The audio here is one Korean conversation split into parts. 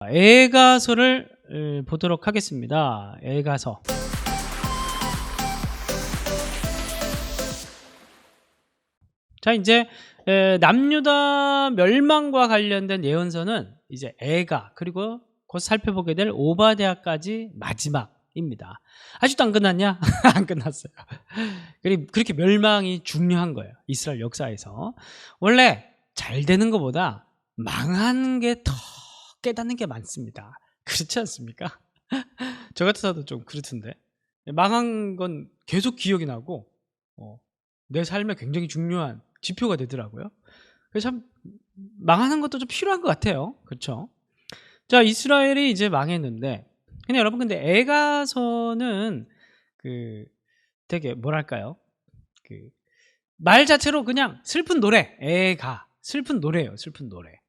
애가서를 보도록 하겠습니다. 애가서. 자, 이제 남유다 멸망과 관련된 예언서는 이제 애가, 그리고 곧 살펴보게 될 오바댜까지 마지막입니다. 아직도 안 끝났냐? 안 끝났어요. 그렇게 멸망이 중요한 거예요, 이스라엘 역사에서. 원래 잘 되는 것보다 망하는 게 더 깨닫는 게 많습니다. 그렇지 않습니까? 저 같아도 좀 그렇던데, 망한 건 계속 기억이 나고 내 삶에 굉장히 중요한 지표가 되더라고요. 그래서 참 망하는 것도 좀 필요한 것 같아요. 그렇죠? 자, 이스라엘이 이제 망했는데, 그냥 여러분, 근데 애가서는 되게 뭐랄까요? 말 자체로 그냥 슬픈 노래, 애가 슬픈 노래예요. 슬픈 노래.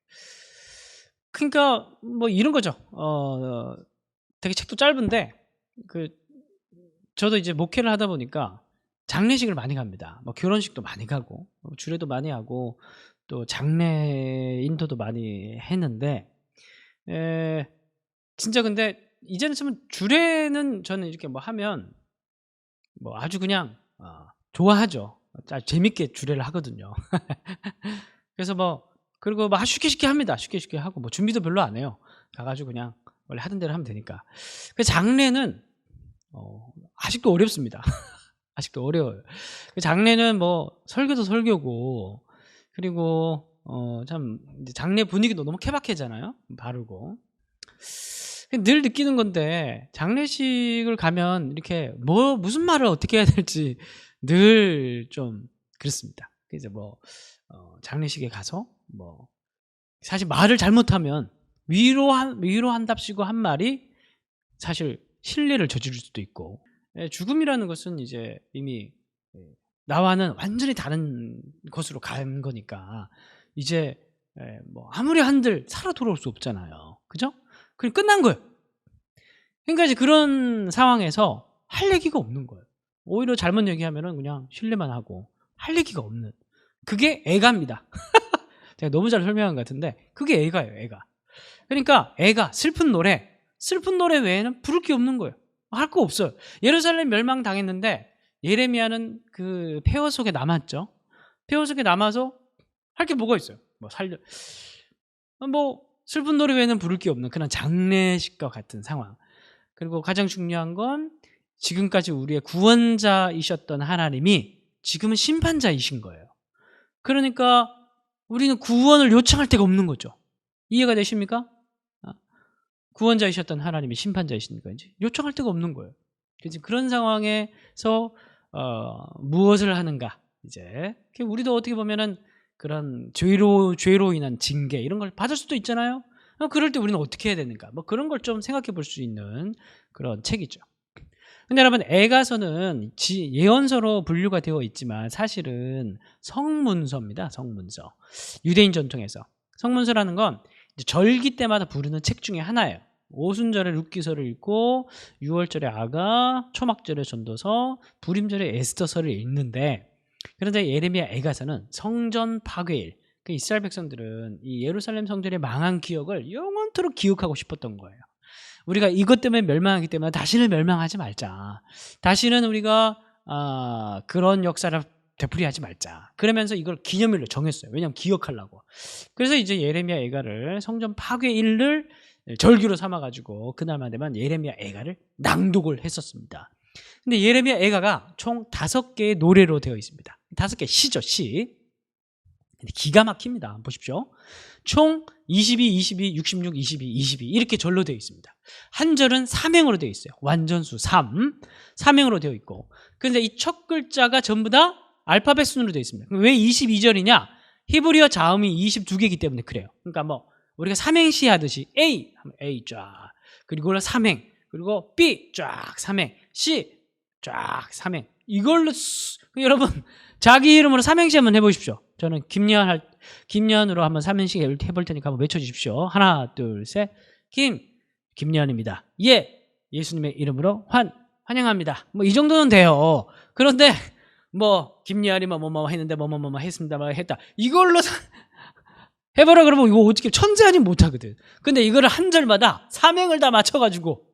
그러니까 뭐 이런 거죠. 되게 책도 짧은데, 저도 이제 목회를 하다 보니까 장례식을 많이 갑니다. 뭐 결혼식도 많이 가고, 주례도 많이 하고, 또 장례 인도도 많이 했는데, 진짜 근데 이제는 좀 주례는 저는 이렇게 뭐 하면 뭐 아주 그냥 좋아하죠. 아주 재밌게 주례를 하거든요. 그래서 그리고 쉽게 합니다. 쉽게 하고, 뭐 준비도 별로 안 해요. 가가지고 그냥 원래 하던 대로 하면 되니까. 그 장례는 아직도 어렵습니다. 아직도 어려워요. 그 장례는 뭐 설교도 설교고, 그리고 참 이제 장례 분위기도 너무 케바케잖아요. 바르고. 늘 느끼는 건데, 장례식을 가면 이렇게 무슨 말을 어떻게 해야 될지 늘 좀 그렇습니다. 이제 장례식에 가서 사실 말을 잘못하면 위로한답시고 한 말이 사실 실례를 저지를 수도 있고, 죽음이라는 것은 이제 이미 나와는 완전히 다른 것으로 간 거니까 이제 아무리 한들 살아 돌아올 수 없잖아요. 그죠? 그냥 끝난 거예요. 그러니까 이제 그런 상황에서 할 얘기가 없는 거예요. 오히려 잘못 얘기하면은 그냥 신뢰만 하고 할 얘기가 없는, 그게 애가입니다. 제가 너무 잘 설명한 것 같은데, 그게 애가예요, 애가. 그러니까 애가 슬픈 노래 외에는 부를 게 없는 거예요. 할 거 없어요. 예루살렘 멸망당했는데 예레미야는 그 폐허 속에 남았죠. 폐허 속에 남아서 할 게 뭐가 있어요? 슬픈 노래 외에는 부를 게 없는 그런 장례식과 같은 상황. 그리고 가장 중요한 건 지금까지 우리의 구원자이셨던 하나님이 지금은 심판자이신 거예요. 그러니까 우리는 구원을 요청할 데가 없는 거죠. 이해가 되십니까? 구원자이셨던 하나님이 심판자이시니까 이제 요청할 데가 없는 거예요. 그래서 그런 상황에서 무엇을 하는가? 이제 우리도 어떻게 보면은 그런 죄로 인한 징계 이런 걸 받을 수도 있잖아요. 그럴 때 우리는 어떻게 해야 되는가? 그런 걸 좀 생각해 볼 수 있는 그런 책이죠. 근데 여러분, 애가서는 예언서로 분류가 되어 있지만 사실은 성문서입니다. 성문서. 유대인 전통에서 성문서라는 건 절기 때마다 부르는 책 중에 하나예요. 오순절에 룻기서를 읽고, 6월절에 아가, 초막절에 전도서, 부림절에 에스더서를 읽는데, 그런데 예레미야 애가서는 성전 파괴일, 이스라엘 백성들은 이 예루살렘 성전의 망한 기억을 영원토록 기억하고 싶었던 거예요. 우리가 이것 때문에 멸망하기 때문에 다시는 멸망하지 말자. 다시는 우리가 그런 역사를 되풀이하지 말자. 그러면서 이걸 기념일로 정했어요. 왜냐하면 기억하려고. 그래서 이제 예레미야 애가를 성전 파괴일을 절기로 삼아가지고 그날만 되면 예레미야 애가를 낭독을 했었습니다. 근데 예레미야 애가가 총 5개의 노래로 되어 있습니다. 5개 시죠, 시. 기가 막힙니다. 보십시오. 총 22, 22, 66, 22, 22 이렇게 절로 되어 있습니다. 한 절은 삼행으로 되어 있어요. 완전수 3, 삼행으로 되어 있고, 그런데 이 첫 글자가 전부 다 알파벳 순으로 되어 있습니다. 왜 22절이냐? 히브리어 자음이 22개이기 때문에 그래요. 그러니까 우리가 삼행시 하듯이 A 하면 A 쫙, 그리고 삼행, 그리고 B 쫙 삼행, C 쫙 삼행, 이걸로 여러분 자기 이름으로 삼행시 한번 해보십시오. 저는 김연으로 한번 삼행시 해볼 테니까 한번 외쳐주십시오. 하나, 둘, 셋. 김연입니다. 예수님의 이름으로 환영합니다. 이 정도는 돼요. 그런데 김연이 했는데 했습니다 했다, 이걸로 해보라 그러면 이거 어떻게 천재 아니면 못하거든. 근데 이거를 한 절마다 사명을 다 맞춰가지고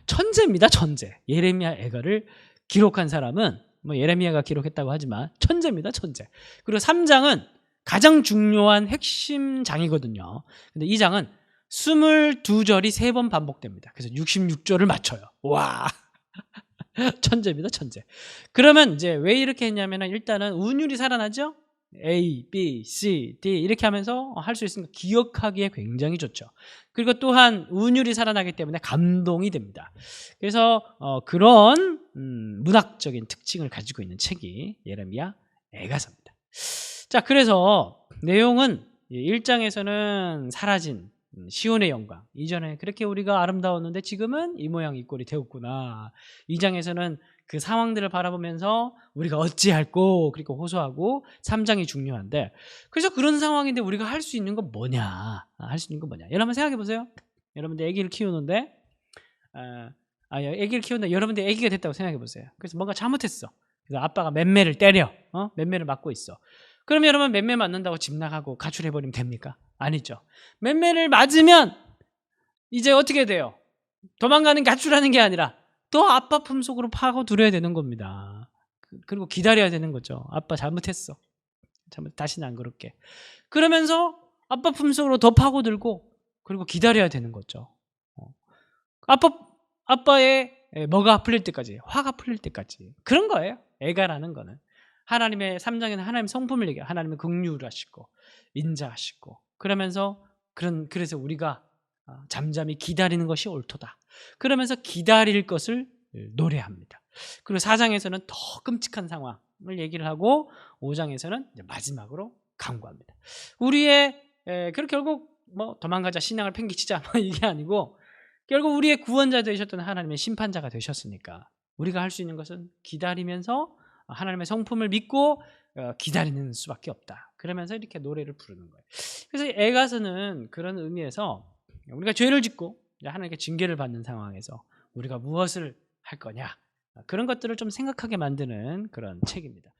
천재입니다. 천재. 예레미야 애가를 기록한 사람은 뭐 예레미야가 기록했다고 하지만 천재입니다. 천재. 그리고 3장은 가장 중요한 핵심 장이거든요. 근데 이 장은 22절이 3번 반복됩니다. 그래서 66절을 맞춰요. 와, 천재입니다. 천재. 그러면 이제 왜 이렇게 했냐면 일단은 운율이 살아나죠. A, B, C, D 이렇게 하면서 할 수 있으니까 기억하기에 굉장히 좋죠. 그리고 또한 운율이 살아나기 때문에 감동이 됩니다. 그래서 그런 문학적인 특징을 가지고 있는 책이 예레미야 애가서입니다. 자, 그래서 내용은 1장에서는 사라진 시온의 영광, 이전에 그렇게 우리가 아름다웠는데 지금은 이 모양 이 꼴이 되었구나. 2장에서는 그 상황들을 바라보면서 우리가 어찌할꼬 그렇게 호소하고 3장이 중요한데, 그래서 그런 상황인데 우리가 할 수 있는 건 뭐냐, 할 수 있는 건 뭐냐. 여러분 생각해 보세요. 여러분들 아기를 키우는데 아기를 키우는데 여러분들 아기가 됐다고 생각해 보세요. 그래서 뭔가 잘못했어. 그래서 아빠가 맴매를 때려, 맴매를 맞고 있어. 그럼 여러분 맴매 맞는다고 집 나가고 가출해버리면 됩니까? 아니죠. 맴매를 맞으면 이제 어떻게 돼요? 도망가는 가출하는 게 아니라 또 아빠 품속으로 파고들어야 되는 겁니다. 그리고 기다려야 되는 거죠. 아빠 잘못했어. 다시는 안 그럴게. 그러면서 아빠 품속으로 더 파고들고 그리고 기다려야 되는 거죠. 아빠의 뭐가 풀릴 때까지, 화가 풀릴 때까지. 그런 거예요. 애가라는 거는. 하나님의 3장에는 하나님 성품을 얘기해요. 하나님은 긍휼하시고 인자하시고 그러면서 그래서 우리가 잠잠히 기다리는 것이 옳도다. 그러면서 기다릴 것을 노래합니다. 그리고 4장에서는 더 끔찍한 상황을 얘기를 하고 5장에서는 이제 마지막으로 강구합니다. 우리의 그렇게 결국 뭐 도망가자, 신앙을 팽개치자 뭐 이게 아니고 결국 우리의 구원자 되셨던 하나님의 심판자가 되셨으니까 우리가 할 수 있는 것은 기다리면서 하나님의 성품을 믿고 기다리는 수밖에 없다. 그러면서 이렇게 노래를 부르는 거예요. 그래서 애가서는 그런 의미에서 우리가 죄를 짓고 하나님께 징계를 받는 상황에서 우리가 무엇을 할 거냐, 그런 것들을 좀 생각하게 만드는 그런 책입니다.